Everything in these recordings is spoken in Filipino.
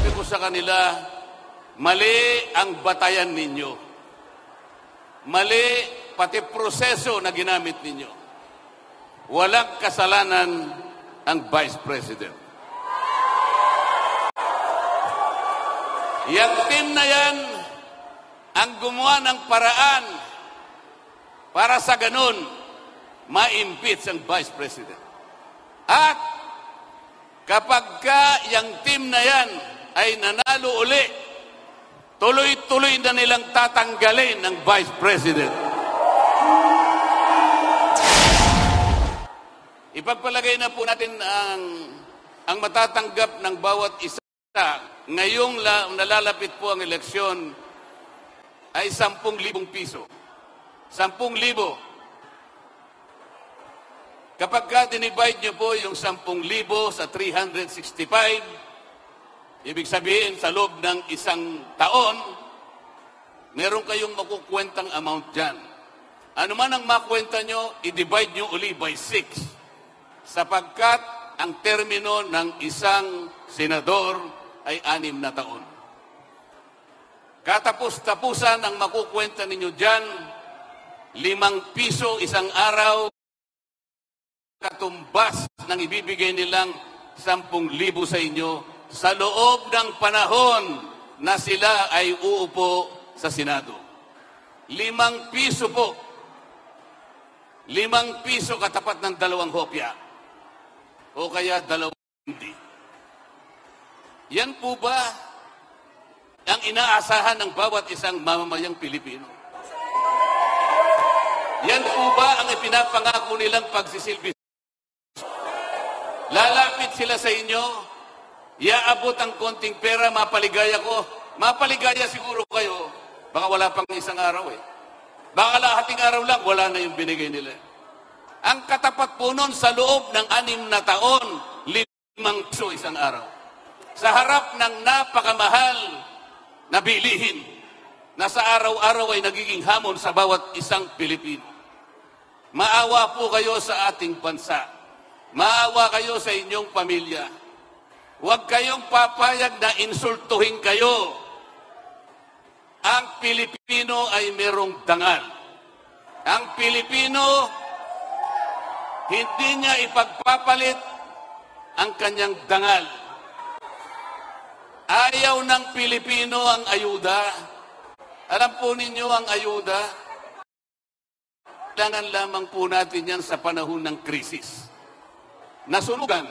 sabi ko sa kanila, mali ang batayan ninyo. Mali pati proseso na ginamit ninyo. Walang kasalanan ang Vice President. Yang team na yan ang gumawa ng paraan para sa ganun ma-impeach ang Vice President. At kapag yung team na yan ay nanalo uli, tuloy-tuloy na nilang tatanggalin ng Vice President. Ipagpalagay na po natin ang matatanggap ng bawat isa. Ngayong nalalapit po ang eleksyon ay 10,000 piso. 10,000. Kapag dinivide nyo po yung 10,000 sa 365, ibig sabihin sa loob ng isang taon, meron kayong makukwentang amount dyan. Ano man ang makwenta nyo, i-divide nyo uli by 6. Sapagkat ang termino ng isang senador ay 6 na taon. Katapos-tapusan ang makukwenta ninyo dyan, 5 piso isang araw, katumbas ng ibibigay nilang 10,000 sa inyo sa loob ng panahon na sila ay uupo sa Senado. 5 piso po. 5 piso katapat ng 2 hopya. O kaya 2 hindi. Yan po ba ang inaasahan ng bawat isang mamamayang Pilipino? Yan po ba ang ipinapangako nilang pagsisilbi? Lalapit sila sa inyo, iaabot ang konting pera, mapaligaya ko. Mapaligaya siguro kayo, baka wala pang isang araw eh. Baka lahating araw lang, wala na yung binigay nila. Ang katapat po nun sa loob ng 6 na taon, 5 piso isang araw. Sa harap ng napakamahal na bilihin na sa araw-araw ay nagiging hamon sa bawat isang Pilipino. Maawa po kayo sa ating bansa. Maawa kayo sa inyong pamilya. Huwag kayong papayag na insultuhin kayo. Ang Pilipino ay merong dangal. Ang Pilipino, hindi niya ipagpapalit ang kanyang dangal. Ayaw ng Pilipino ang ayuda. Alam po ninyo ang ayuda? Kailangan lamang po natin yan sa panahon ng krisis. Nasunugan,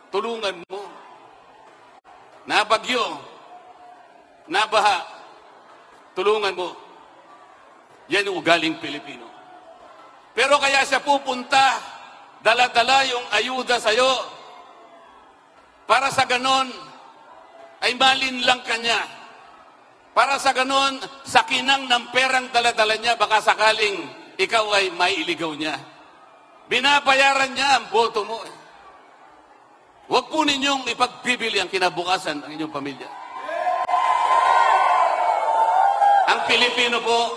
tulungan mo. Nabagyo, nabaha, tulungan mo. Yan ang ugaling Pilipino. Pero kaya siya pupunta, dala-dala yung ayuda sa'yo. Para sa ganon, ay malinlang ka niya. Para sa ganon, sa kinang ng perang dala-dala niya, baka sakaling ikaw ay mailigaw niya. Binabayaran niya ang boto mo. Huwag po ninyong ipagbibili ang kinabukasan ng inyong pamilya. Ang Pilipino po,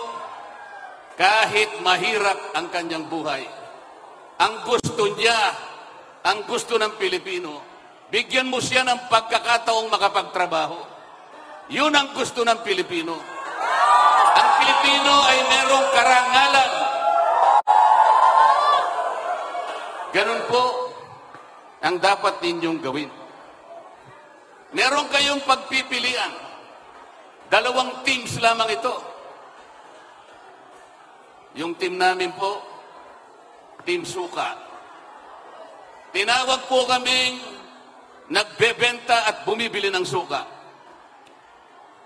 kahit mahirap ang kanyang buhay, ang gusto niya, ang gusto ng Pilipino, bigyan mo siya ng pagkakataong makapagtrabaho. Yun ang gusto ng Pilipino. Ang Pilipino ay merong karangalan. Ganun po ang dapat ninyong gawin. Meron kayong pagpipilian. 2 teams lamang ito. Yung team namin po, Team Suka. Tinawag po kaming nagbebenta at bumibili ng suka.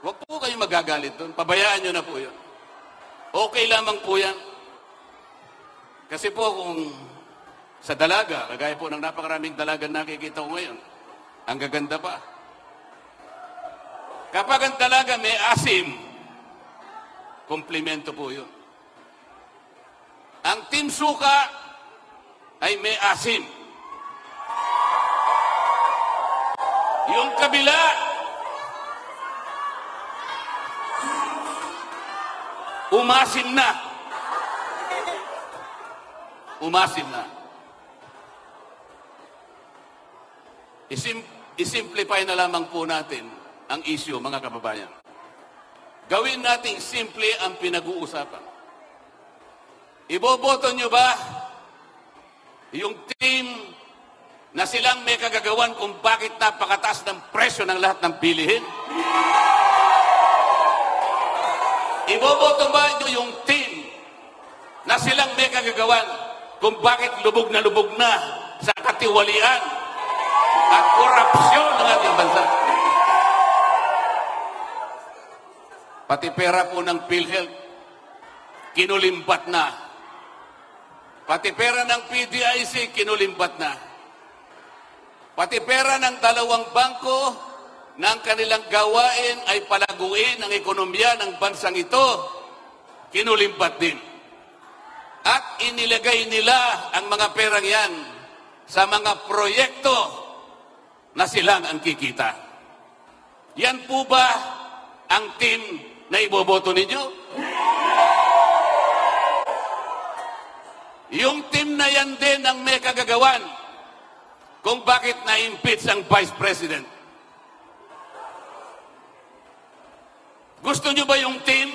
Huwag po kayong magagalit doon. Pabayaan nyo na po yun. Okay lamang po yan. Kasi po kung sa dalaga, kagaya po ng napakaraming dalaga nakikita ko ngayon, ang gaganda pa. Kapag ang dalaga may asim, komplimento po yun. Ang Team Suka ay may asim. Yung kabila, umasim na. Umasim na. Isimplify na lamang po natin ang issue, mga kababayan. Gawin nating simple ang pinag-uusapan. Iboboto nyo ba yung team na silang may kagagawan kung bakit napakataas ng presyo ng lahat ng bilihin? Iboboto ba nyo yung team na silang may kagagawan kung bakit lubog na sa katiwalian at korupsyon ng ating bansa? Pati pera po ng PhilHealth, kinulimbat na. Pati pera ng PDIC, kinulimbat na. Pati pera ng dalawang bangko na ang kanilang gawain ay palaguin ang ekonomiya ng bansang ito, kinulimbat din. At inilagay nila ang mga perang yan sa mga proyekto na silang ang kikita. Yan po ba ang team na iboboto ninyo? Yung team na yan din ang may kagagawan kung bakit na-impeach ang Vice President. Gusto nyo ba yung team?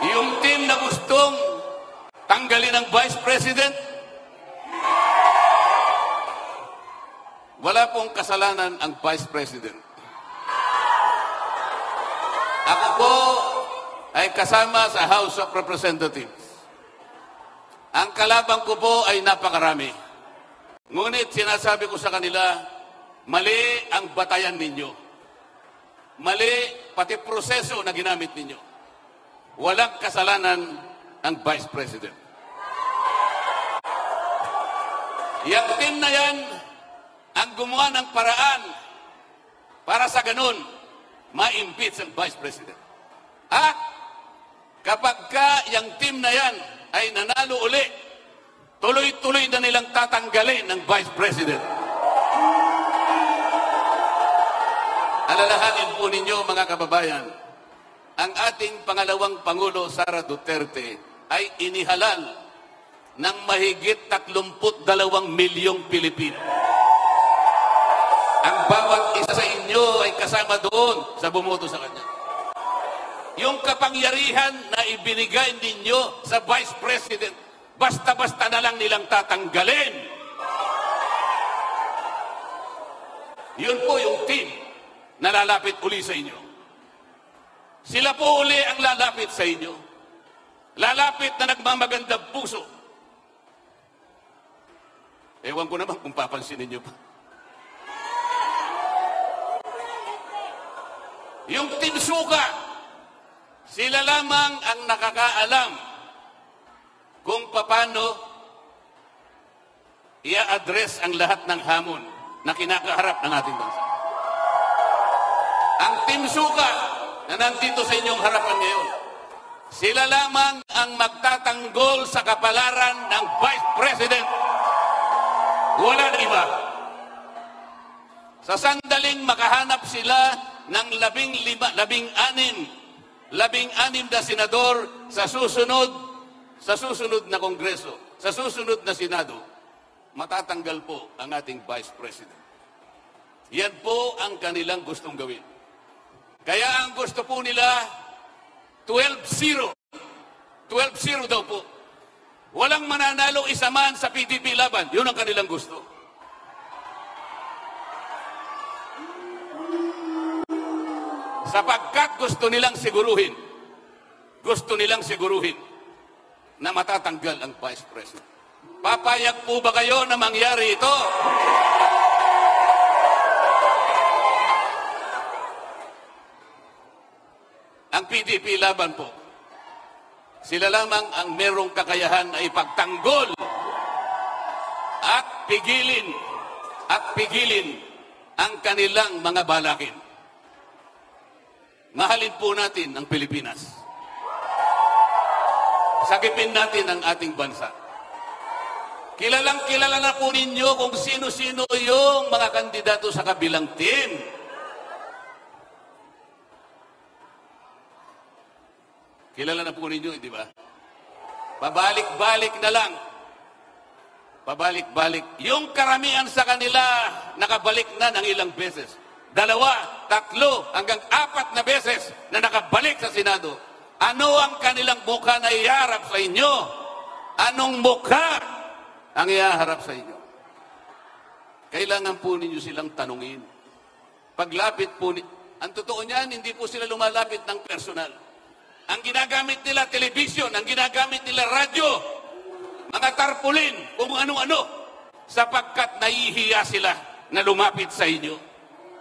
Yung team na gustong tanggalin ang Vice President? Wala pong kasalanan ang Vice President. Ako po ay kasama sa House of Representatives. Ang kalabang ko po ay napakarami. Ngunit sinasabi ko sa kanila, mali ang batayan ninyo. Mali pati proseso na ginamit ninyo. Walang kasalanan ang Vice President. Yang team na yan ang gumawa ng paraan para sa ganun, ma-impeach ang Vice President. At kapag yung team na yan ay nanalo uli, tuloy-tuloy na nilang tatanggalin ng Vice President. Alalahanin po ninyo, mga kababayan, ang ating pangalawang Pangulo, Sara Duterte, ay inihalal ng mahigit 32 milyong Pilipino. Ang bawat isa sa inyo ay kasama doon sa bumoto sa kanya. Yung kapangyarihan na ibinigay ninyo sa Vice President, basta-basta na lang nilang tatanggalin. Yun po yung team na lalapit uli sa inyo. Sila po uli ang lalapit sa inyo. Lalapit na nagmamagandang puso. Ewan ko naman kung papansinin nyo pa. Yung Team Suka, sila lamang ang nakakaalam kung paano i-address ang lahat ng hamon na kinakaharap ng ating bansa. Ang Team Suka na nandito sa inyong harapan ngayon, sila lamang ang magtatanggol sa kapalaran ng Vice President. Wala na iba. Sa sandaling makahanap sila ng 16 na senador sa susunod na Kongreso, sa susunod na Senado, matatanggal po ang ating Vice President. Yan po ang kanilang gustong gawin. Kaya ang gusto po nila, 12-0. 12-0 daw po. Walang mananalo isa man sa PDP laban. Yun ang kanilang gusto. Sapagkat gusto nilang siguruhin na matatanggal ang Vice President. Papayag po ba kayo na mangyari ito? Ang PDP laban po, sila lamang ang merong kakayahan na ipagtanggol at pigilin ang kanilang mga balakin. Mahalin po natin ang Pilipinas. Sagipin natin ang ating bansa. Kilalang kilala na po ninyo kung sino-sino yung mga kandidato sa kabilang team. Kilala na po ninyo, di ba? Pabalik-balik na lang. Pabalik-balik. Yung karamihan sa kanila na nakabalik na ng ilang beses. 2, 3, hanggang 4 na beses na nakabalik sa Senado. Ano ang kanilang mukha na iharap sa inyo? Anong mukha ang iharap sa inyo? Kailangan po ninyo silang tanungin. Paglapit po, ang totoo niyan, hindi po sila lumalapit ng personal. Ang ginagamit nila, television, ang ginagamit nila, radyo, mga tarpulin, kung ano-ano, sapagkat nahihiya sila na lumapit sa inyo.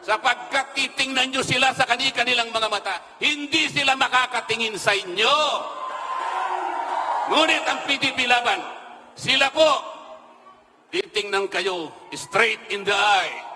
Sapagkat titingnan nyo sila sa kanilang mga mata, hindi sila makakatingin sa inyo. Ngunit ang PDP Laban, sila po, titingnan kayo straight in the eye.